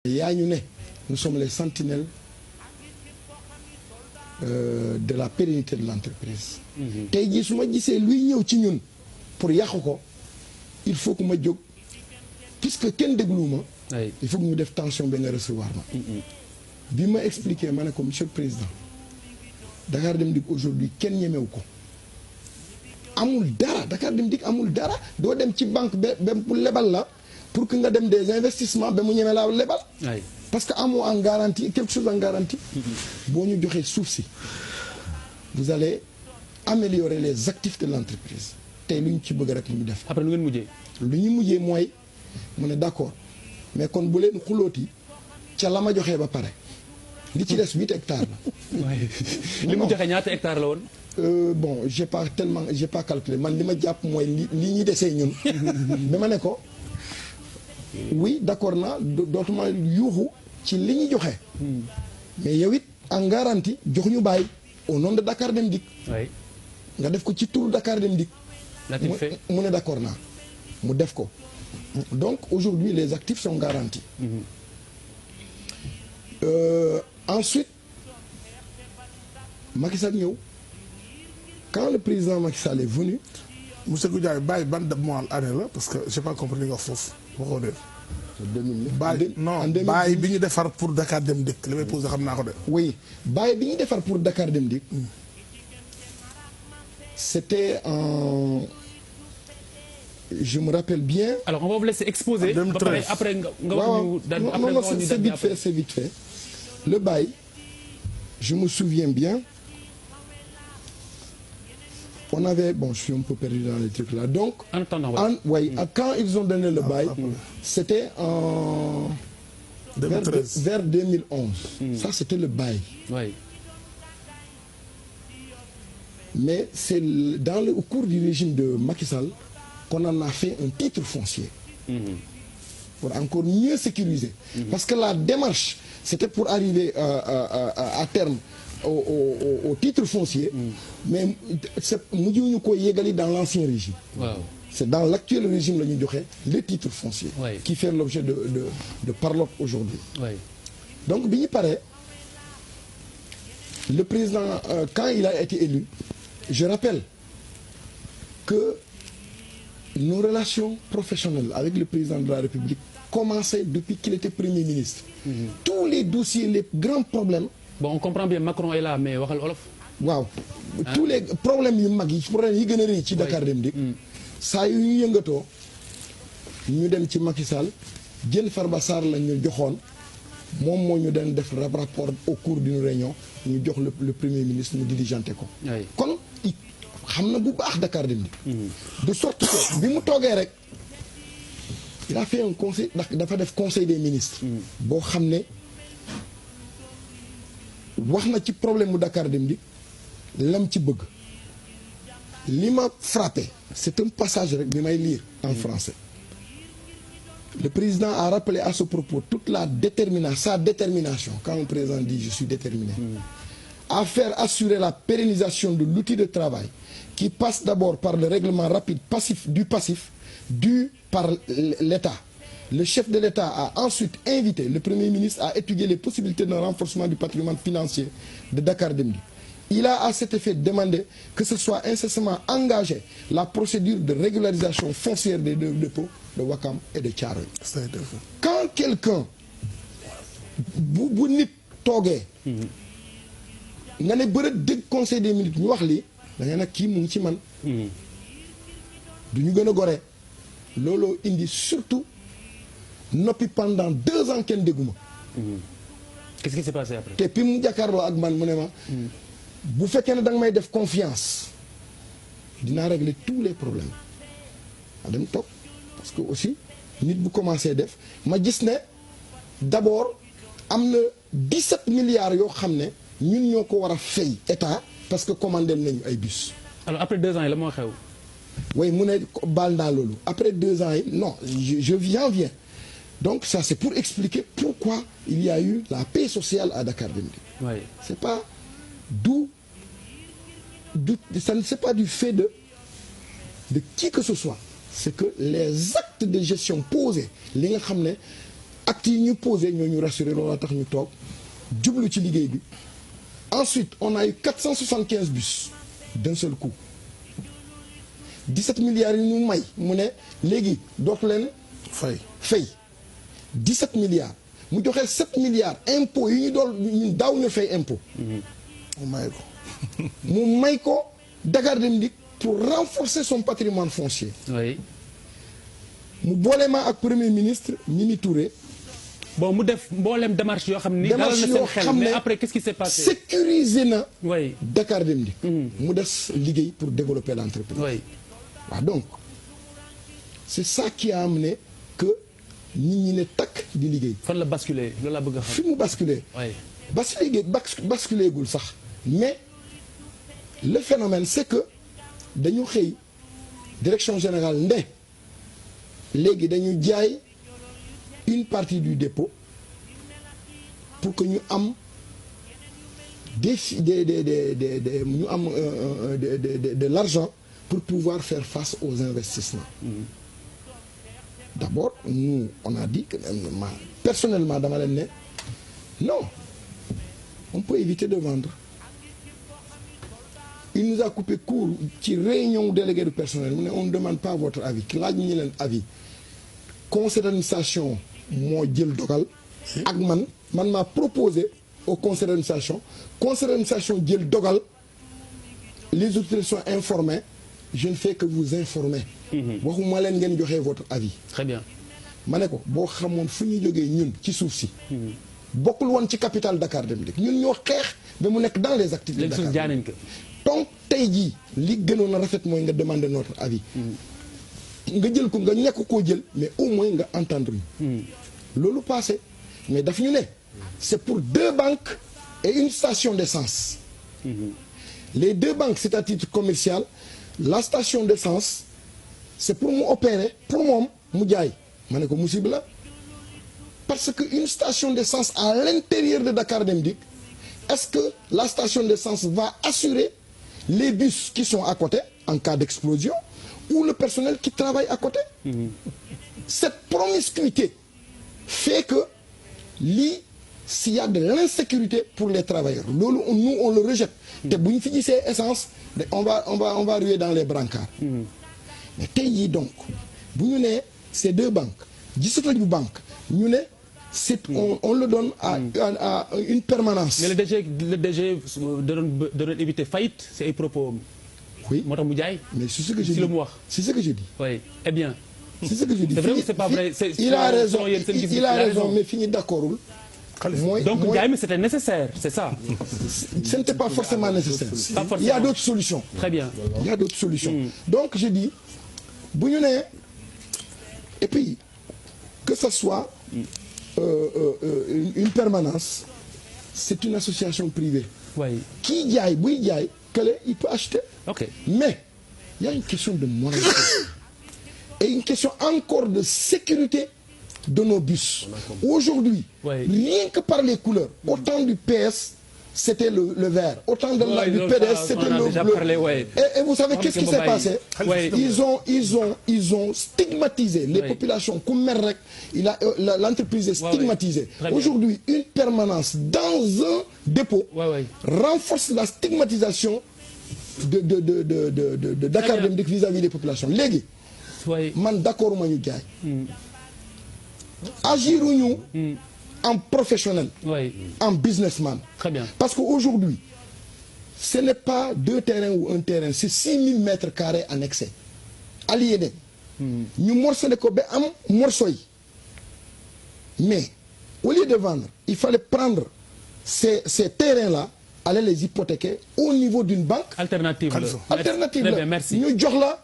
yaa ñu ne nous sommes les sentinelles de la pérennité de l'entreprise. tey jii su ma gisee luy ñëw ci ñun pour yàqu ko il faut que ma jóg puisque kenn dégluwuma il faut que ñu def tension ba nga recevoir ma. bi ma expliqué ma ne ko monsieur le président Dakar Dem Dikk aujourd'hui kenn ñemewu ko amul dara Dakar Dem Dikk amul dara doo dem ci banque ba pour lebal la pour que nga dem des investissements ba mu ñeme laa lebal. parce que amoo en garantie quelque chose en garantie. boo ñu joxee suuf si vous allez améliorer les actifs de l'entreprise tey lu ñu ci bëgg rek lu ñu def. après lu ngeen mujjee. lu ñu mujjee mooy mu ne d'accord mais kon bu leen xulooti ca la ma joxee ba pare li ci des 8 hectares la. li mu joxe ñaata hectares la woon. bon j'ai pas calculé man li ma jàpp mooy li ñuy desee ñun. ba ma ne ko oui d'accord naa dootuma yuuxu ci li ñu joxe. mais yow it en garantie jox ñu bàyyi au nom de Dakar Dem Dikk. nga def ko ci turu Dakar Dem Dikk. mu ne d'accord naa mu def ko donc aujourd'hui les actifs sont garantis. Ensuite Macky Sall ñëw quand le président Macky Sall est venu. monsieur Goudiaby bàyyi ban mois année la parce que j'ai pas compris li nga wax foofu waxoo def. 2009 bàyyi non bàyyi bi ñu defar pour Dakar Dem Dikk li may posé xam naa ko de. oui bàyyi bi ñu defar pour Dakar Dem Dikk c'était en je me rappelle bien. alors on va vous laisser exposer. après nga wax ñu non c'est vite fait le bail je me souviens bien on avait bon je suis un peu perdu dans les trucs là donc. en attendant quand ils ont donné le bail. c'était en. 2013 vers 2011. Ça c'était le bail. Mais c'est au cours du régime de Macky Sall qu'on en a fait un titre foncier. Pour encore mieux sécuriser. Parce que la démarche c'était pour arriver à terme au titre foncier. Mais mujjuñu ko yeggali dans l'ancien régime. C'est dans l'actuel régime la ñu joxe le titre foncier. Qui fait l'objet de parlotte aujourd'hui. Donc bi ñu paree le président quand il a été élu je rappelle que nos relations professionnelles avec le président de la République commençaient depuis qu'il était Premier ministre. Tous les dossiers les grands problèmes. Bon on comprend bien Macron est là mais waxal olof. waaw tous les problèmes yu mag yi problèmes yi gën a rëy ci Dakar Dem Dikk. saa yu ñu yëngatoo ñu dem ci Macky Sall jël Farba Sarr la ñu joxoon moom moo ñu doon def rapport au cours d'une réunion ñu jox le premier ministre mu diligenté ko. kon xam na bu baax Dakar Dem Dikk. de sorte que bi mu toogee rek il a fait un conseil dafa def conseil des ministres. boo xam ne wax na ci problème mu Dakar Dem Dikk lam ci bëgg li ma frappé c'est un passage rek bi may lire en français. Le président a rappelé à ce propos toute sa détermination quand un président dit je suis déterminé à faire assurer la pérennisation de l'outil de travail qui passe d'abord par le règlement rapide passif dû par l'État. Le chef de l'État a ensuite invité le Premier ministre à étudier les possibilités d'un renforcement du patrimoine financier de Dakar Dem Dikk. Il a à cet effet demandé que ce soit incessamment engagé la procédure de régularisation foncière des deux dépôts de Ouakam et de Thiaroye. Quand quelqu'un bu nit toogee nga ne bëri dégg conseil des ministres ñu wax lii da nga nag kii mu ngi ci man du ñu gën a gore looloo indi surtout noppi pendant 2 ans kenn dégguma. Qu'est-ce qui s'est passé après. te puis mu jàkkaarloo ak man mu ne ma bu fekkee ne da nga may def confiance dinaa régler tous les problèmes a dem toog parce que aussi nit bu commencé def ma gis ne d'abord am na 17 milliards yoo xam ne ñun ñoo ko war a fay état parce que commandé nañu ay bus. alors après 2 ans yi la moo xew. oui mu ne baal naa loolu après 2 ans yi non j'en viens donc ça c'est pour expliquer pourquoi il y a eu la paix sociale à Dakar Dem Dikk. C'est pas ça ne c'est pas du fait de qui que ce soit c'est que les actes de gestion posés li nga xam ne actes yi ñu posé ñoo ñu rassuré loolu tax ñu toog jublu ci liggéey bi. Ensuite on a eu 475 bus d'un seul coup 17 milliards yi ñu may mu ne léegi dootu leen fay 17 milliards mu joxe 7 milliards impôt yi ñu doon ñu daaw ñu fay impôt. mu may ko Dakar Dem Dikk pour renforcer son patrimoine foncier. oui. mu boole ma ak premier ministre Mimi Touré. bon mu def mboolem démarche yoo xam ni. dalal na seen xel mais après qu'est-ce qui s'est passé. sécuriser na. oui Dakar Dem Dikk. mu des liggéey pour développer l'entreprise. oui. waaw donc c'est ça qui a amené que nit ñi ne takk di liggéey. fan la basculer loolu laa bëgg a xam. fi mu basculer. oui basculer gul sax mais le phénomène c'est que dañu xëy direction générale nde léegi dañu jaay une partie du dépôt pour que ñu am ñu am de l'argent pour pouvoir faire face aux investissements. D'abord nous on a dit que personnellement dama leen ne non on peut éviter de vendre. Il nous a coupé court ci réunion délégué du personnel mu ne on ne demande pas votre avis ki laaj ñu leen avis conseil d'administration moo jël dogal ak man maa proposé au conseil d'administration jël dogal les autorités sont informées je ne fais que vous informer waxuma leen ngeen joxe votre avis. très bien. ma ne ko boo xamoon fu ñu jógee ñun ci suuf si bokkul woon ci capital Dakar Dem Dikk ñun ñoo xeex ba mu nekk dans les activités Dakar Dem Dikk donc tey jii li gënoon a rafet mooy nga demander notre avis nga jël ko nga ñàkk koo jël mais au moins nga entendre ñu loolu passé mais daf ñu ne c'est pour 2 banques et une station d'essence les 2 banques c'est à titre commercial la station d'essence c'est pour mu opérer pour moom mu jaay ma ne ko musiba la parce que une station d'essence à l'intérieur de Dakar Dem Dikk est-ce que la station d'essence va assurer les bus qui sont à côté en cas d'explosion ou le personnel qui travaille à côté. Cette promiscuité fait que s'il y a de l'insécurité pour les travailleurs loolu nous on le rejette te bu ñu fi gisee essence on va ruer dans les brancards. Mais tey jii donc bu ñu nee ces 2 banques gisatuñu banque ñu ne on le donne à une permanence. mais le DG da doon éviter faillite c'est ay propos. oui moo tax mu jaay. mais c'est ce que je dis si la mu wax. c'est ce que je dis. oui eh bien. c'est ce que je dis. c'est vrai ou c'est pas vrai. il a raison mais fi ñu d'accordul. donc jaay mi c'était nécessaire c'est ça. ce n'était pas forcément nécessaire. pas forcément. Il y a d'autres solutions. très bien. Il y a d'autres solutions. Donc je dis bu ñu nee et puis que ça soit une permanence c'est une association privée. oui. Kii jaay buy jaay kële il peut acheter. ok mais il y a une question de moralité et une question encore de sécurité de nos bus. Aujourd'hui, rien que par les couleurs, autant du PS c'était le vert, autant de du PDS c'était le bleu. Et vous savez qu'est-ce qui s'est passé? Ils ont stigmatisé les populations. Comme Merrek, l'entreprise est stigmatisée. Aujourd'hui, une permanence dans un dépôt renforce la stigmatisation de Dakar Dem Dikk vis-à-vis des populations. Léegi man d'accord ma ñu jaay. Agiruñu en professionnel, en businessman. Très bien. Parce qu'aujourd'hui, ce n'est pas 2 terrains ou un terrain, c'est 6000 mètres carrés annexés. Aliénés. Nous morcelons am morceau. Mais au lieu de vendre, il fallait prendre ces terrains-là, aller les hypothéquer au niveau d'une banque. Alternative. Alternative. Très bien, merci. Nous jox la